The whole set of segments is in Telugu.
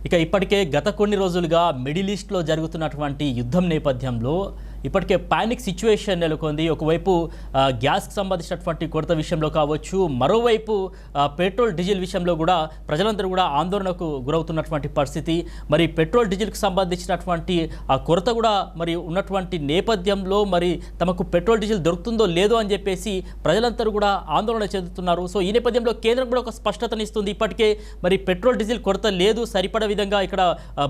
ఇక ఇప్పటికే గత కొన్ని రోజులుగా మిడిల్ ఈస్ట్లో జరుగుతున్నటువంటి యుద్ధం నేపథ్యంలో ఇప్పటికే పానిక్ సిచ్యువేషన్ నెలకొంది. ఒకవైపు గ్యాస్కి సంబంధించినటువంటి కొరత విషయంలో కావచ్చు, మరోవైపు పెట్రోల్ డీజిల్ విషయంలో కూడా ప్రజలందరూ కూడా ఆందోళనకు గురవుతున్నటువంటి పరిస్థితి. మరి పెట్రోల్ డీజిల్కి సంబంధించినటువంటి ఆ కొరత కూడా మరి ఉన్నటువంటి నేపథ్యంలో మరి తమకు పెట్రోల్ డీజిల్ దొరుకుతుందో లేదో అని చెప్పేసి ప్రజలందరూ కూడా ఆందోళన చెందుతున్నారు. సో ఈ నేపథ్యంలో కేంద్రం కూడా ఒక స్పష్టతనిస్తుంది. ఇప్పటికే మరి పెట్రోల్ డీజిల్ కొరత లేదు, సరిపడ విధంగా ఇక్కడ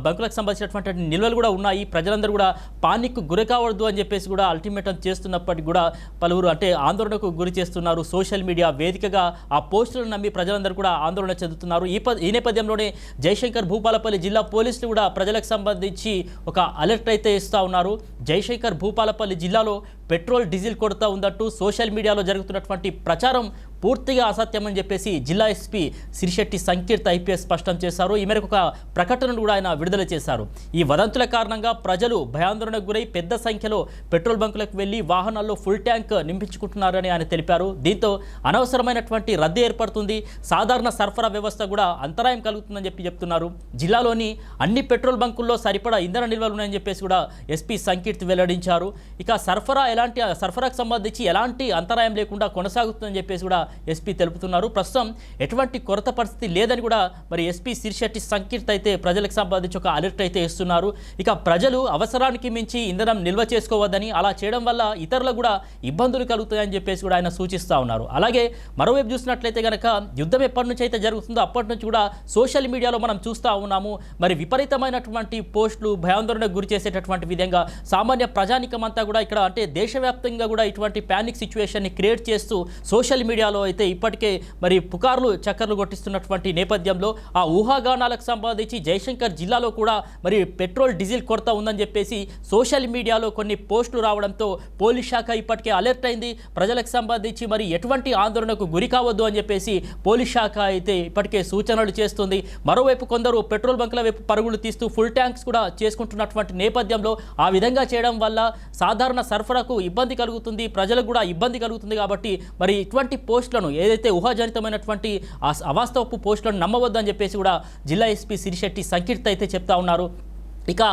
బంకులకు సంబంధించినటువంటి నిల్వలు కూడా ఉన్నాయి. ప్రజలందరూ కూడా పానిక్ గురి కావద్దు అని చెప్పేసి కూడా అల్టిమేటం చేస్తున్నప్పటికీ కూడా పలువురు అంటే ఆందోళనకు గురి చేస్తున్నారు. సోషల్ మీడియా వేదికగా ఆ పోస్టులను నమ్మి ప్రజలందరూ కూడా ఆందోళన చెందుతున్నారు. ఈ నేపథ్యంలోనే జయశంకర్ భూపాలపల్లి జిల్లా పోలీసులు కూడా ప్రజలకు సంబంధించి ఒక అలర్ట్ అయితే ఇస్తూ ఉన్నారు. జయశంకర్ భూపాలపల్లి జిల్లాలో పెట్రోల్ డీజిల్ కొరత ఉందంటూ సోషల్ మీడియాలో జరుగుతున్నటువంటి ప్రచారం పూర్తిగా అసత్యమని చెప్పేసి జిల్లా ఎస్పీ సిరిశెట్టి సంకీర్త్ ఐపీఎస్ స్పష్టం చేశారు. ఈ మేరకు ఒక ప్రకటనను కూడా ఆయన విడుదల చేశారు. ఈ వదంతుల కారణంగా ప్రజలు భయాందోళనకు గురై పెద్ద సంఖ్యలో పెట్రోల్ బంకులకు వెళ్లి వాహనాల్లో ఫుల్ ట్యాంక్ నింపించుకుంటున్నారని ఆయన తెలిపారు. దీంతో అనవసరమైనటువంటి రద్దీ ఏర్పడుతుంది, సాధారణ సరఫరా వ్యవస్థ కూడా అంతరాయం కలుగుతుందని చెప్తున్నారు. జిల్లాలోని అన్ని పెట్రోల్ బంకుల్లో సరిపడా ఇంధన నిల్వలు ఉన్నాయని చెప్పేసి కూడా ఎస్పీ సంకీర్త్ వెల్లడించారు. ఇక సరఫరాకు సంబంధించి ఎలాంటి అంతరాయం లేకుండా కొనసాగుతుందని చెప్పేసి కూడా ఎస్పీ తెలుపుతున్నారు. ప్రస్తుతం ఎటువంటి కొరత పరిస్థితి లేదని కూడా మరి ఎస్పీ సిరిశెట్టి సంకీర్త్ అయితే ప్రజలకు సంబంధించి ఒక అలర్ట్ అయితే ఇస్తున్నారు. ఇక ప్రజలు అవసరానికి మించి ఇంధనం నిల్వ చేసుకోవద్దని, అలా చేయడం వల్ల ఇతరులకు కూడా ఇబ్బందులు కలుగుతాయని చెప్పేసి కూడా ఆయన సూచిస్తూ ఉన్నారు. అలాగే మరోవైపు చూసినట్లయితే కనుక యుద్ధం ఎప్పటి నుంచి అయితే జరుగుతుందో అప్పటి నుంచి కూడా సోషల్ మీడియాలో మనం చూస్తూ ఉన్నాము. మరి విపరీతమైనటువంటి పోస్టులు భయాందోళనకు గురి చేసేటటువంటి విధంగా సామాన్య ప్రజానికం అంతా కూడా ఇక్కడ అంటే దేశవ్యాప్తంగా కూడా ఇటువంటి ప్యానిక్ సిచ్యువేషన్ని క్రియేట్ చేస్తూ సోషల్ మీడియాలో అయితే ఇప్పటికే మరి పుకార్లు చక్కర్లు కొట్టిస్తున్నటువంటి నేపథ్యంలో ఆ ఊహాగానాలకు సంబంధించి జయశంకర్ జిల్లాలో కూడా మరి పెట్రోల్ డీజిల్ కొరత ఉందని చెప్పేసి సోషల్ మీడియాలో కొన్ని పోస్టులు రావడంతో పోలీస్ శాఖ ఇప్పటికే అలర్ట్ అయింది. ప్రజలకు సంబంధించి మరి ఎటువంటి ఆందోళనకు గురి కావద్దు అని చెప్పేసి పోలీస్ శాఖ అయితే ఇప్పటికే సూచనలు చేస్తుంది. మరోవైపు కొందరు పెట్రోల్ బంకుల వైపు పరుగులు తీస్తూ ఫుల్ ట్యాంక్స్ కూడా చేసుకుంటున్నటువంటి నేపథ్యంలో ఆ విధంగా చేయడం వల్ల సాధారణ సరఫరాకు ఇబ్బంది కలుగుతుంది, ప్రజలకు కూడా ఇబ్బంది కలుగుతుంది. కాబట్టి మరి ఇటువంటి పోస్టులను ఏదైతే ఊహాజనితమైనటువంటి అవాస్తవపు పోస్టులను నమ్మవద్దని చెప్పేసి కూడా జిల్లా ఎస్పీ సిరిశెట్టి సంకీర్త్ అయితే చెప్తా ఉన్నారు. ఇక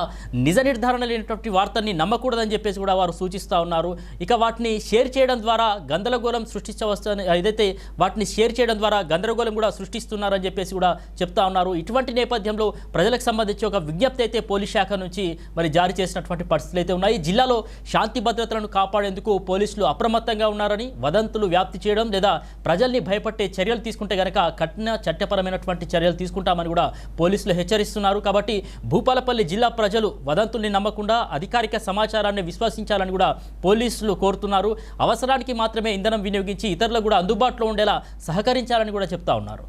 నిజ నిర్ధారణ లేనటువంటి వార్తల్ని నమ్మకూడదని చెప్పేసి కూడా వారు సూచిస్తూ ఉన్నారు. ఇక వాటిని షేర్ చేయడం ద్వారా గందరగోళం సృష్టించవచ్చని ఏదైతే వాటిని షేర్ చేయడం ద్వారా గందరగోళం కూడా సృష్టిస్తున్నారని చెప్పేసి కూడా చెప్తా ఉన్నారు. ఇటువంటి నేపథ్యంలో ప్రజలకు సంబంధించి ఒక విజ్ఞప్తి అయితే పోలీస్ శాఖ నుంచి మరి జారీ చేసినటువంటి పరిస్థితులు అయితే ఉన్నాయి. జిల్లాలో శాంతి భద్రతలను కాపాడేందుకు పోలీసులు అప్రమత్తంగా ఉన్నారని, వదంతులు వ్యాప్తి చేయడం లేదా ప్రజల్ని భయపట్టే చర్యలు తీసుకుంటే కనుక కఠిన చట్టపరమైనటువంటి చర్యలు తీసుకుంటామని కూడా పోలీసులు హెచ్చరిస్తున్నారు. కాబట్టి భూపాలపల్లి జిల్లా ప్రజలు వదంతుల్ని నమ్మకుండా అధికారిక సమాచారాన్ని విశ్వసించాలని కూడా పోలీసులు కోరుతున్నారు. అవసరానికి మాత్రమే ఇంధనం వినియోగించి ఇతరులకు కూడా అందుబాటులో ఉండేలా సహకరించాలని కూడా చెప్తా ఉన్నారు.